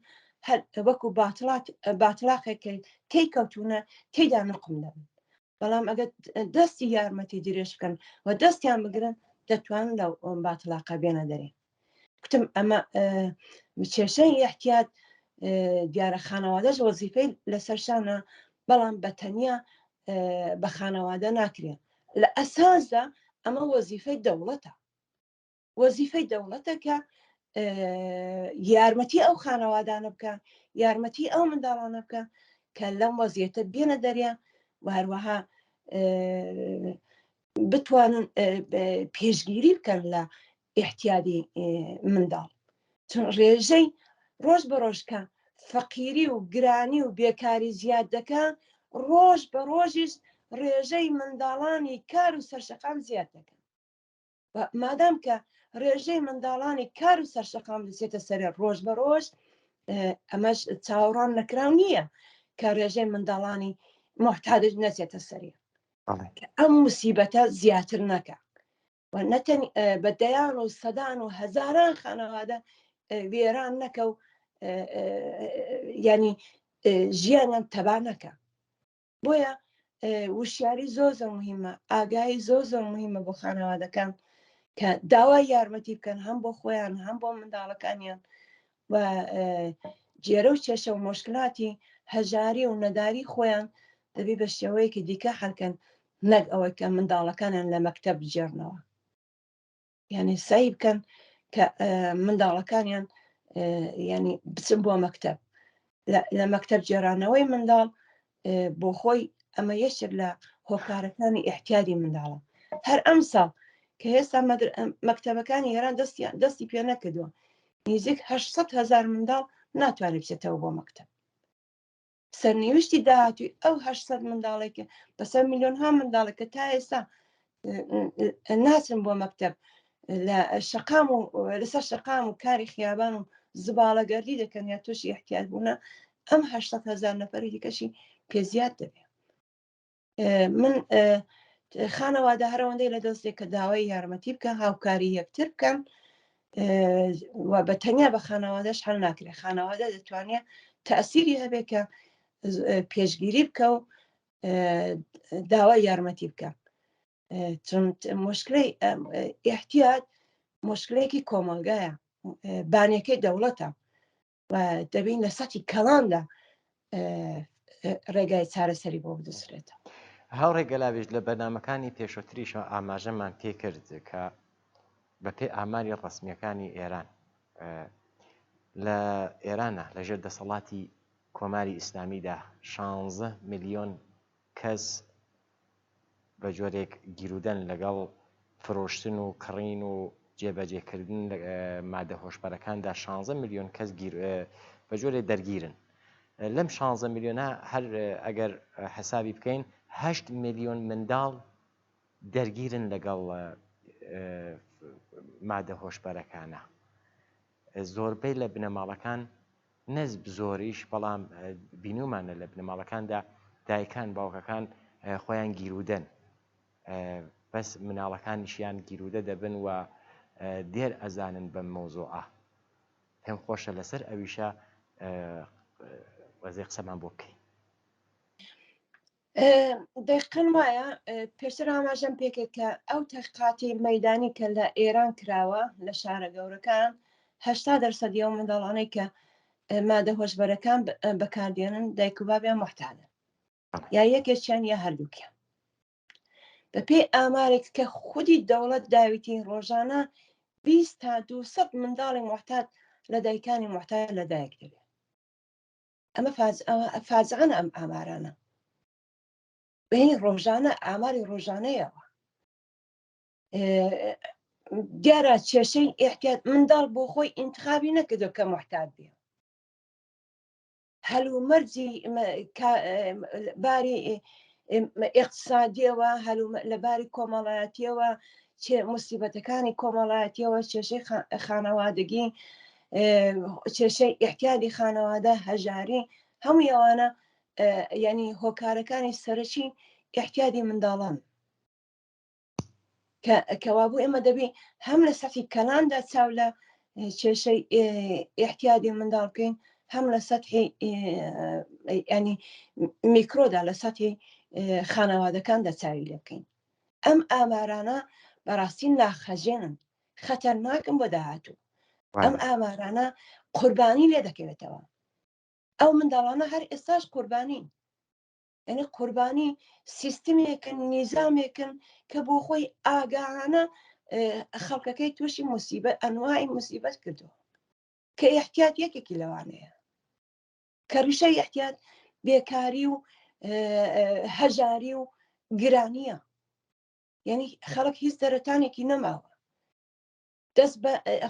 وەکو باتڵاقێکی تێی کەوتونە تێیدا نقم دەبن. بەڵام ئەگەر دەستی یارمەتی درێژ بکەن و دەستیان بگرن دەتوانن لەو باتڵاقە بێنە دەرێ. گوتم ئەمە کێشەی احتیاج دیارە خانەوادەش وەزیفەی لەسەرشانە بەڵام بەتەنیا بە خانەوادە ناکرێن. لە ئەساسدا ئەمە وەزیفەی دەوڵەتە وەزیفەی دەوڵەتە کە یارمەتی ئەو خانەوادانە بکە یارمەتی ئەو منداڵانە بکە کە لەم وەزیەتە بێنە دەریا و هەروەها بتوانن پێشگیری بکەن لە احتیاجی منداڵ. چون ڕێژەی ڕۆژ بە ڕۆژکە فەقیری و گرانی و بێکاری زیاد دەکە ڕۆژ بە ڕۆژیش ڕێژەی منداڵانی کار و سەرشەقام زیاد دەکەن. مادام کە ڕێژەی منداڵانی کار و سەرشەقام دەچێتە سەر ڕۆژ بە ڕۆژ ئەمەش چاوەڕان نەکراو نییە کە ڕێژەی منداڵانی محتاج نەچێتە سەری ئەم موسیبەتە زیاتر نەکە و نەتەنی بەدەیان و سەدان و هەزاران خانەوادە وێران نەکە و ینی ژیانیان تەبا نەکە. بۆیە وشیاری زۆر زۆر مهمە ئاگایی زۆر زۆر مهمە بۆ خانەوادەکان کە داوای یارمەتی بکەن هەم بۆ خۆیان هەم بۆ منداڵەکانیان و جێرە و کێشە و مشکلاتی هەژاری و نەداری خۆیان دەبێت بە شێوەیەکی دیکە حەلکەن نەک ئەوەی کە منداڵەکانیان لە مەکتەب بجێڕنەوە. یعنی سعی بکەن کە منداڵەکانیان ینی بچن بۆ مەکتەب. لە مەکتەب جێرانەوەی منداڵ بۆ خۆی ئەمە یەکێک لە هۆکارەکانی احتیاجی منداڵە. هەر ئەم ساڵ کە هێستا مەکتەبەکانی ئێران دەستی پێ نەکردووە نزیک 800,000 منداڵ ناتوانێت بچێتەوە بۆ مەکتەب. سەرنیویشتی داهاتووی ئەو 800 منداڵێکە بەسەر میلیۆنها منداڵێکە تا ئێستا ناچن بۆ مەکتەب لەسەر شەقام و کاری خیابان و زباڵەگەردی دەکەن یا تووشی احتیاج بوونە ئەم 800,000 نەفەری دیکەشی پێزیاد دەبێت. من خانەوادە هەرەوەندەی لە دەستێک کە داوای یارمەتی بکە هاوکاری یەکتر بکەن و بە تەنیا بە خانەوادەش هەڵ ناکرێت. خانەوادە دەتوانێت تەئسیری هەبێت کە پێشگیری بکە و داوای یارمەتی بکە. چون مشکلەی احتیاج مشکلەیەکی کۆمەلگایە بانیەکەی دەوڵەتە و دەبین لە سەتی کەڵاندا ڕێگای چارەسەری بۆ بدەسرێتە. هاوڕێ گەلاوێژ لە بەرنامەکانی پێشوەتریشەوە ئاماژەمان پێ کرد کە بەپێی ئاماری ڕسمیەکانی ئێران لە ئێرانە لەژێر دەسەڵاتی کۆماری ئیسلامیدا 16 ملیۆن کەس بە جۆرێک گیرودەن لەگەڵ فرۆشتن و کڕین و جێبەجێکردن مادە هۆشبەرەکاندا 16 ملیۆن کەس بە جۆرێک دەرگیرن. لەم 16 ملیۆنە هەر ئەگەر حسابی بکەین 8 ملیۆن منداڵ دەرگیرن لەگەڵ مادە هۆشبەرەکانە. زۆربەی لە بنەماڵەکان نەزب زۆریش بەڵام بینومانە لە بنەماڵەکاندا دایکان باوکەکان خۆیان گیرودەن بەس مناڵەکانیشیان گیرودە دەبن و دێر ئەزانن بەم مەوزوعە. پێم خۆشە لەسەر ئەویشە وەزێ قسەمان بۆ بکەین. دقیقاً وایە پێشتر ئاماژەم پێکرد کە ئەو تەحقیقاتی مەیدانی کە لە ئێران کراوە لە شارە گەورەکان 80% ئەو منداڵانەی کە مادە هۆشبەرەکان بەکاردێنن دایک و بابیان محتاجن یا یەکێکیان یا هەردووکیان بەپێی ئامارێک کە خودی دەوڵەت داویتی ڕۆژانە 20 تا 200 منداڵی محتاج لە دایکانی محتاج لەدایک دەبێت ئەمە فاجعانە ئەم ئامارانە بەهێنی ڕۆژانە ئاماری ڕۆژانەیەوە دیارە کێشەی ئیحتیاج منداڵ بۆ خۆی ئینتخابی نەکردو کە محتاج بێ هەلومەرجی باری اقتصادیەوە لە باری کۆمەڵایەتیەوە موسیبەتەکانی کۆمەڵایەتیەوە کێشەی خانەوادگی کێشەی ئیحتیاجی خانەوادە هەژاری هەموو ئەوانە یعنی هۆکارەکانی سەرەکی ئیحتیاجی منداڵان کەوابوو ئێمە دەبێ هەم لە سەحی کەلاندا چاو لە کێشەی ئیحتیاجی منداڵ بکەین هەم لە سەحی ینی میکرۆدا لە سەحی خانەوادەکاندا چاوی لێ بکەین ئەم ئامارانە بەڕاستی ناخەژێنن خەتەرناکن بۆ داهاتوو ئەم ئامارانە قوربانی لێ دەکەوێتەوە ئەو منداڵانە هەر ئێستاش قوربانین یعنی قوربانی سیستمێکن نیزامێکن کە بۆ خۆی ئاگاهانە خەڵکەکەی تووشی موسیبەت ئەنواعی موسیبەت کردووە کە احتیاج یەکێکی لەوانەیە کە ڕیشەی احتیاج بێکاری و هەژاری و گرانیە یعنی خەڵک هیچ دەرەتانێکی نەماوە دەست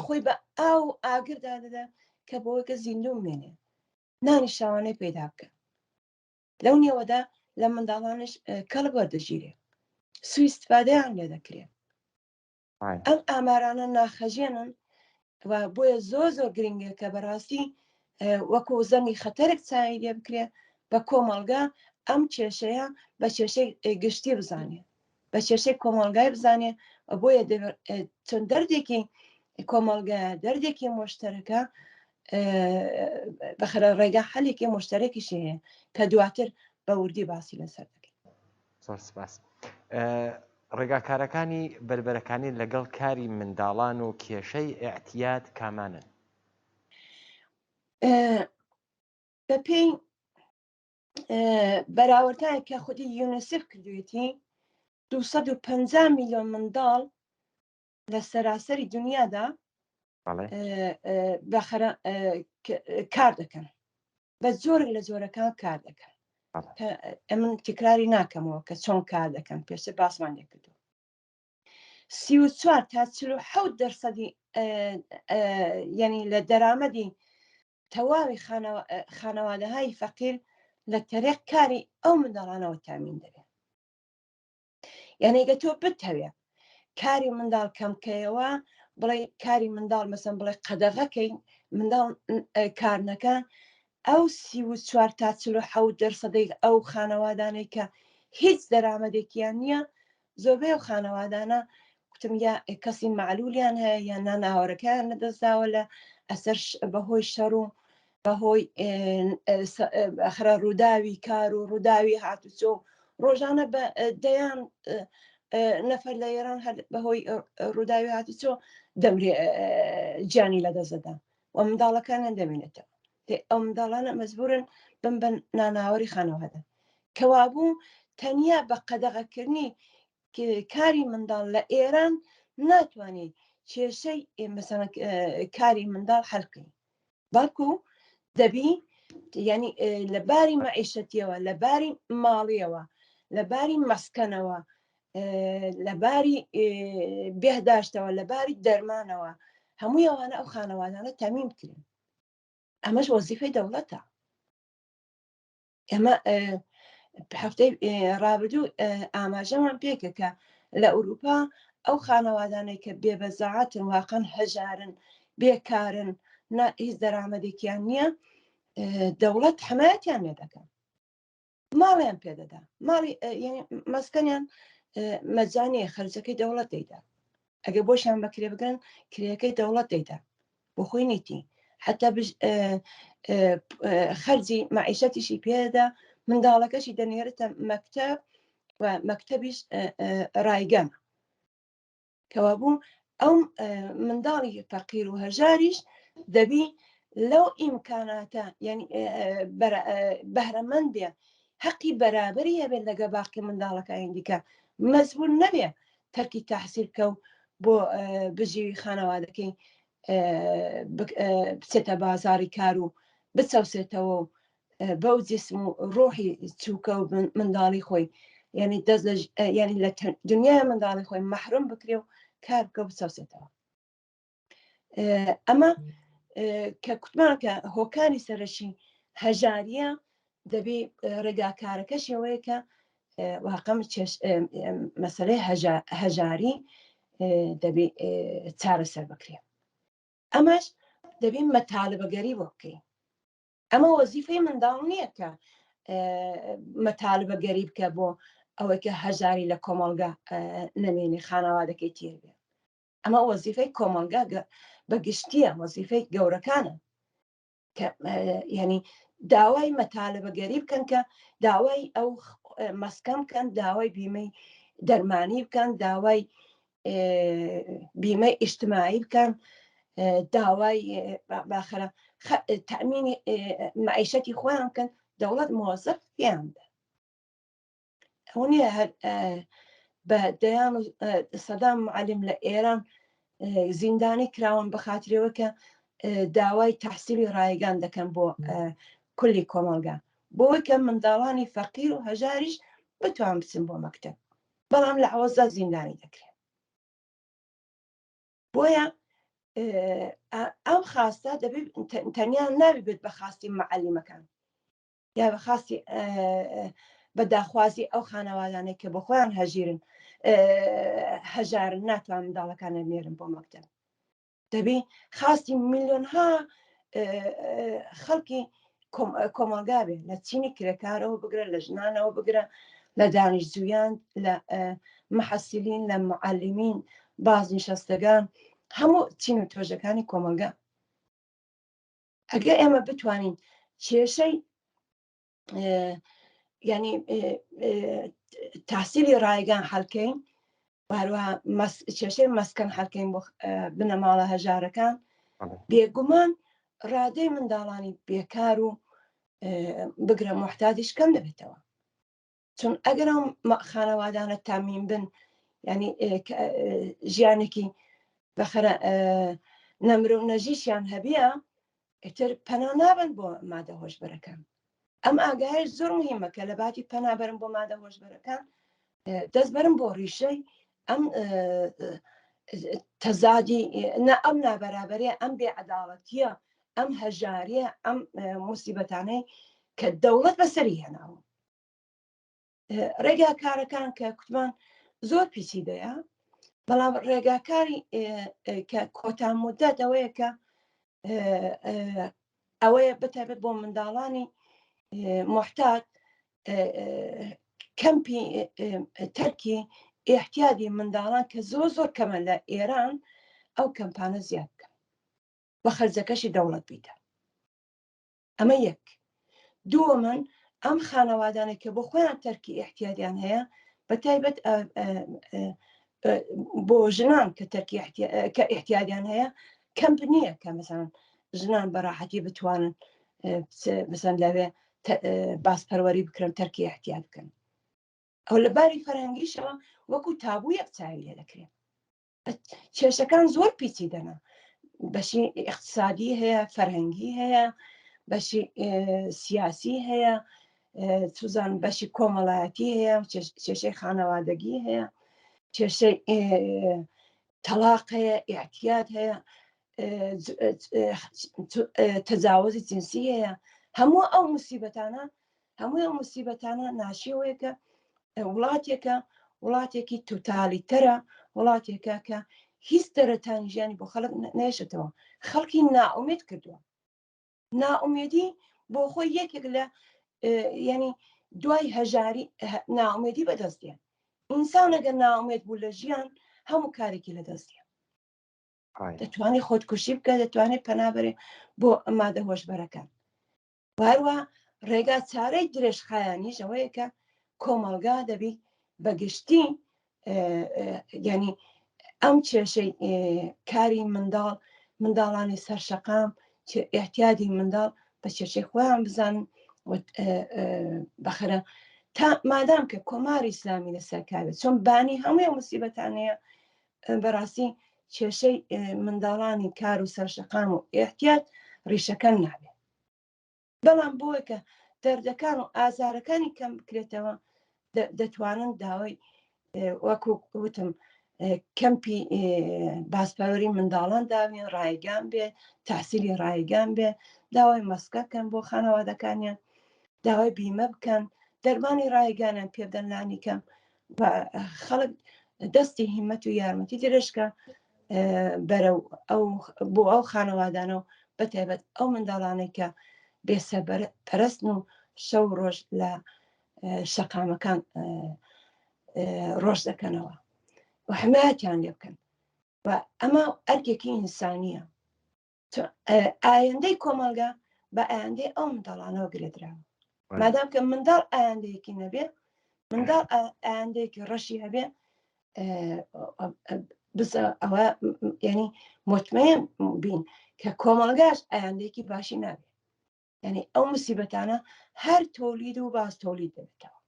خۆی بە ئاو ئاگردا دەدا کە بۆەکە زیندوو مێنێ نانی شاوانەی پەیدا بکە لەو نێوەدا لە منداڵانش کەڵک وەردەگیرێ سوئیستفادەیان لێ دەکرێت ئەم ئامارانە ناخەژێنن و بۆیە زۆر گرنگە کە بەڕاستی وەکو زەنگی خەتەرێک چاوی لێ بکرێ بە کۆمەڵگا ئەم کێشەیە بە کێشەی گشتی بزانێ بە کێشەی کۆمەڵگای بزانێ بۆیە چۆن دەردێکی کۆمەڵگایە دەردێکی مۆشتەرەکە بەخرە ڕێگا حەلێکی مشتەرەکیشی هەیە کە دواتر بە وردی باسی لەسەر دەکەین. زۆر سپاس. ڕێگاکارەکانی بربەرەکانی لەگەڵ کاری منداڵان و کێشەی ئیعتیاد کامانن؟ بەپێی بەراوردایە کە خودی یونیسف کردوێتی 250 میلیۆن منداڵ لە سەراسەری دنیادا کار دەکەن بە زۆر لە زۆرەکان کار دەکەن من تکراری ناکەمەوە کە چۆن کار دەکەن پێشتر باسمان لێ کردو 34 تا 47% یعنی لە دەرامەدی تەواوی خانەوادەهای فەقیر لە تەرێق کاری ئەو منداڵانەوە تامین دەبێت یعنی گە تۆ بتەوێ کاری منداڵ کەمکەیەوە بڵێ کاری منداڵ مەسەن بڵێ قەدەغەکەی منداڵ کارنەکە ئەو 34 تا 47% ئەو خانەوادانەی کە هیچ دەرامەدێکیان نییە زۆربەی ئەو خانەوادانە کوتم یا کەسی معلولیان هەیە یان ناناوەڕەکەیان لەدەستداوە لە ئەسەر بەهۆی شەڕ و بەهۆی ڕووداوی کار و ڕووداوی هاتوچۆ ڕۆژانە بە دەیان نەفەر لە ئێران بەهۆی ڕووداوی هاتوچۆ دەمرێ گیانی لەدەستدەدا و منداڵەکانیان دەمێنێتەوە ئەو منداڵانە مەجبورن بن بە ناناوەری خانەوادە کەوابوو تەنیا بە قەدەغەکردنی کاری منداڵ لە ئێران ناتوانێت کێشەی مەسەڵەن کاری منداڵ حەلکەین بەڵکو دەبی ینی لە باری مەعیشەتیەوە لە باری ماڵیەوە لە باری مەسکەنەوە لە باری بێهداشتەوە لە باری دەرمانەوە هەمووی ئەوانە ئەو خانەوادانە تەمین بکرێن ئەمەش وەزیفەی دەوڵەتە ئێمە هەفتەی ڕابردوو ئاماژەمان پێکە کە لە ئەوروپا ئەو خانەوادانەی کە بێبەزاعەتن واقعەن هەژارن بێکارن هیچ دەرامەدێکیان نییە دەوڵەت حمایەتیان لێ دەکەن ماڵیان پێدەدا ماڵی مەسکەنیان مەجانیە خەرجەکەی دەوڵەت دەیدا ئەگە بۆشیان بەکرێ بگرن کرێەکەی دەوڵەت دەیدا بۆ خۆی نیتی حتا خەرجی مەعیشەتیشی پێدا منداڵەکەشی دەنێرێتە مەکتەب و مەکتەبیش ڕایگەمە کەوا بوو ئەو منداڵی فەقیر و هەژاریش دەبی لەو ئیمکاناتە ینی بەهرەمەند بێ حەقی بەرابەری هەبێت لەگە باقی منداڵەکانی دیکە مەزبور نەبێ تەرکی تەحسیل کە و بۆ بژێوی خانەوادەکەی بچێتە بازاری کار و بچەوسێتەوە و بەو جسم و ڕۆحی چووکە و منداڵی خۆی ینی دەست ینی لە دنیای منداڵی خۆی مەحروم بکرێ و کار بکە و بچەوسێتەوە. ئەمە کە کوتمان کە هۆکاری سەرەشی هەژاریە دەبێ ڕێگاکارەکەشەوەیە کە واقعم مەسەلەی هەژاری دەبێ چارەسەر بکرێ. ئەمەش دەبێ مەتالبەگەری بۆ بکەین. ئەمە وەزیفەی منداڵ نییە کە مەتالبەگەری بکە بۆ ئەوەی کە هەژاری لە کۆمەڵگا نەمێنێ خانەوادەکەی تێر بێ. ئەمە وەزیفەی کۆمەڵگا بەگشتیە وەزیفەی گەورەکانە کە ینی داوای مەتالبەگەری بکەن کە داوای ئەو مەسکەم بکەن، داوای بیمەی دەرمانی بکەن، داوای بیمەی ئیجتماعی بکەن، داوای باخرە تەمینی معیشەتی خۆیان بکەن، دەوڵەت مۆزەفیان بە. ئەو نییە بە دەیان و سەدام معەلیم لە ئێران زیندانی کراون بە خاترەوە کە داوای تەحسیلی ڕایگان دەکەن بۆ کولی کۆمەڵگا بۆی کە منداڵانی فەقیر و هەژاریش بتوان بچن بۆ مەکتەب، بەڵام لە عەوەزدا زیندانی دەکرێت. بۆیە ئەم خاستە دەبێت تەنیا نابێت بە خاستی معەلیمەکان یا بە خاستی بەداخوازی ئەو خانەوادانەی کە بە خۆیان هەژارن ناتوان منداڵەکانە نێرن بۆ مەکتەب. دەبێ خاستی میلیۆنها خەڵکی کۆمەڵگا بێ لە چینی کرێکارەوە بگرە، لە ژنانەوە بگرە، لە دانیشتجویان، لە مەحەسیلین، لە معەلیمین، بازنشەستەکان، هەموو چین و تۆژەکانی کۆمەلگا. ئەگەر ئێمە بتوانین کێشەی ینی تەحسیلی ڕایگان هەڵکەین، هەروەها کێشەی مەسکەن هەڵکەین بۆ بنەماڵە هەژارەکان، بێگومان ڕادەی منداڵانی بێکار و بگرە محتاجیش کەم دەبێتەوە. چون ئەگەر ئەو خانەوادانە تامین بن ینی ژیانێکی بەخەرە نەمرە و نەژیشیان هەبیە، ئیتر پەنا نابن بۆ مادە هۆشبەرەکان. ئەم ئاگایش زۆر مهمە کە لە باتی پەنابەرن بۆ مادە هۆشبەرەکان دەست بەرن بۆ ڕیشەی ئەم تەزادی ئەم نابەرابەریە، ئەم بێعەداڵەتیە، ئەم هەژاریە، ئەم موسیبەتانەی کە دەوڵەت بەسەری هێناوە. ڕێگاکارەکان کە کوتمان زۆر پیچیدەیە، بەڵام ڕێگاکاری کە کۆتامودەت ئەوەیە کە ئەوەیە بتەبێت بۆ منداڵانی محتاج کەمپی تەرکی ئیحتیاجی منداڵان کە زۆر کەمە لە ئێران ئەو کەمپانە زیاد بکەن بە خەرجەکەشی دەوڵەت بیدە. ئەمە یەک. دووەمەن ئەم خانەوادانێک کە بۆ خۆیان تەرکی ئیحتیاجیان هەیە بە تایبەت بۆ ژنان کە ئیحتیاجیان هەیە کەمپ نییە کە مەسەڵەن ژنان بەڕاحەتی بتوانن مەسەڵەن لەوێ باسپەروەری بکرن تەرکی ئیحتیاج بکەن. ئەو لەباری فەرهەنگیشەوە وەکو تابوو یەکچاوی لێ دەکرێت. کێشەکان زۆر پیچیدەنە، بەشی اقتصادی هەیە، فەرهەنگی هەیە، بەشی سیاسی هەیە، سوزان بەشی کۆمەڵایەتی هەیە، کێشەی خانەوادەگی هەیە، کێشەی تەلاق هەیە، ئیعتیاد هەیە، تەجاوزی جنسی هەیە. هەموو ئەو موسیبەتانە ناشیەوەیە کە وڵاتێکی توتالیتەرە، وڵاتێکە کە هیچ دەرەتانی ژیانی بۆ خەڵک نێشێتەوە، خەڵکی نائومید کردووە. نائومێدی بۆ خۆی یەکێک لە ینی دوای هەژاری نائومێدی بەدەستێن. ئینسان ئەگەر نائومێد بوو لە ژیان هەموو کارێکی لەدەستێن، دەتوانێت خۆتکوشی بکە، دەتوانێت پەنابەرێ بۆ مادە هۆشبەرەکان. هەروە ڕێگا چارەی درێژخایانیش ئەوەیە کە کۆمەلگا دەبی بەگشتی ینی ئەم کێشەی کاری منداڵانی سەرشەقام احتیادی منداڵ بە کێشەی خۆیان بزانن بەخرە تا مادام کە کۆماری ئیسلامی لەسەر کارێت چۆن بانی هەموو موسیبەتانەیە بەڕاستی کێشەی منداڵانی کار و سەرشەقام و احتیاد ڕیشەکەن نابێت بەڵام بۆیە کە دەردەکان و ئازارەکانی کەم بکرێتەوە دەتوانن داوای وەکو وتم کەمپی باسپەروەری منداڵان داوێن ڕایگان بێ تحسیلی ڕایگان بێ داوای مەسکەکەن بۆ خانەوادەکانیان داوای بیمە بکەن دەرمانی ڕایگانیان پێ بدەن لانی کەم خەڵک دەستی هیمەت و یارمەتی درێژکە بەرەو بۆ ئەو خانەوادانە و بەتایبەت ئەو منداڵانەی کە بێسەرپەرستن و شەو ڕۆژ لە شەقامەکان ڕۆژ دەکەنەوە و حمایەتیان لێ بکەن و ئەمە ئەرکێکی ئینسانیە ئایندەی کۆمەلگا بە ئایندەی ئەو منداڵانەوە گرێدراوە مادام کە منداڵ ئایندەیەکی نەبێ منداڵ ئایندەیەکی ڕەشی هەبێ ئەوە ینی مطمئن بین کە کۆمەلگاش ئایندەیەکی باشی نابێت ینی ئەو موسیبەتانە هەر تۆلید و باز تۆلید دەبێتەوە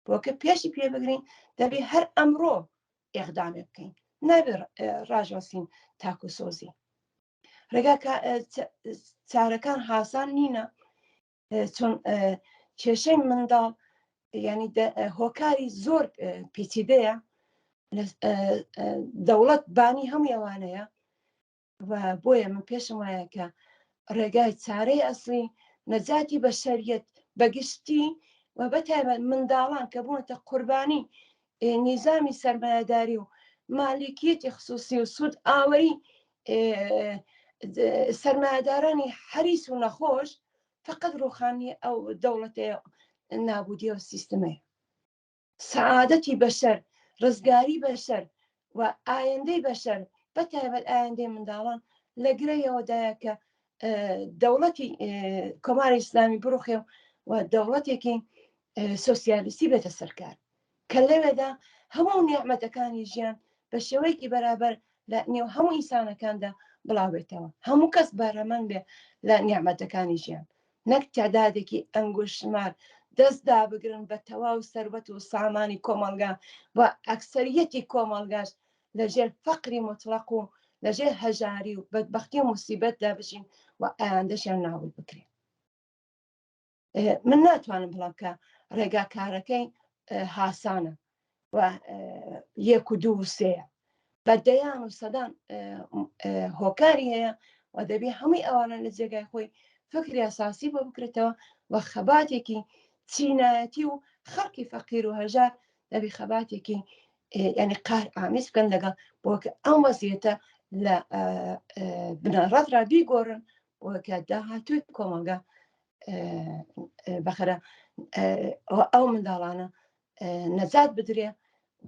بۆکە پێشی پێ بگرین دەبێت هەر ئەمڕۆ ئێقدامێ بکەین نابێت ڕاژوەسین تاکوسۆزی ڕێگا چارەکان حاسان نینە چۆن کێشەی منداڵ ینی هۆکاری زۆر پیچیدەیە دەوڵەت بانی هەموو ئەوانەیە و بۆیە من پێشم وایە کە ڕێگای چارەی ئەسلی نەجاتی بەشەریەت بەگشتی و بەتایبەت منداڵان کە بوونەتە قوربانی نیزامی سەرمایەداری و مالیکیەتی خصوصی و سوود ئاوەری سەرمایەدارانی حەریص و نەخۆش فقط ڕوخانی ئەو دەوڵەتەیە نابودیە و سیستمەیە سەعادەتی بەشەر ڕزگاری بەشەر و ئایندەی بەشەر بەتایبەت ئایندەی منداڵان لە گرەیەوەدایە کە دەوڵەتی کۆماری ئیسلامی بڕوخێ و دەوڵەتێکی سۆسیالیستی بێتە سەرکار کە لەوێدا هەموو نیعمەتەکانی ژیان بە شێوەیەکی بەرابەر لە نێو هەموو ئینسانەکاندا بڵاوێتەوە هەموو کەس بەرهەمەند بێ لە نیعمەتەکانی ژیان نەک تعدادێکی ئەنگوشتمار دەستدا بگرن بە تەواو سەربەت و سامانی کۆمەلگا و ئەکسەریەتی کۆمەلگاش لەژێر فەقری مطلق و لەژێر هەژاری و بەدبەختی و موسیبەتدا بژین و ئایندەشیان نابود بکرێن من ناتوانم بڵام کە ڕێگا کارەکەی حاسانە و 1 و 2 و 3 بە دەیان و سەدان هۆکاری هەیە و دەبێ هەمووی ئەوانە لە جێگای خۆی فکری ئەساسی بۆ بکرێتەوە و خەباتێکی چینایەتی و خەڵکی فەقیر و هەژار دەبێ خەباتێکی ینی قار ئامیز بکەن لەگەڵ بۆکە ئەم وەزیەتە لە بنەڕەترا بیگۆڕن بۆکە داهاتووی کۆمەلگا بەخرە ئەو منداڵانە نەجات بدرێ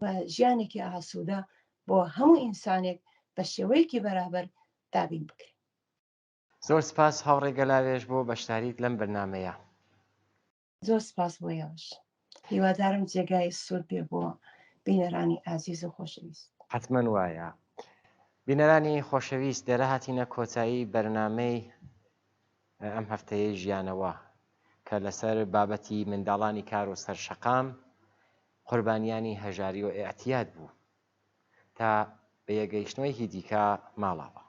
و ژیانێکی ئاسوودە بۆ هەموو ئینسانێک بە شێوەیەکی بەرابەر دابین بکرێت زۆر سپاس هاوڕێگە لاوێژ بۆ بەشداریت لەم بەرنامەیە زۆر سپاس بۆ یاش هیوادارم جێگای سوود بێ بۆ بینەرانی ئازیز و خۆشەویست حتمما وایە بینەرانی خۆشەویست دێرە هاتینە کۆتایی بەرنامەی ئەم هەفتەیە ژیانەوە کە لەسەر بابەتی منداڵانی کار و سەرشەقام قوربانیانی هەژاری و ئێعتیاد بوو تا بە یەگەیشتنەوەیکی دیکە ماڵەوە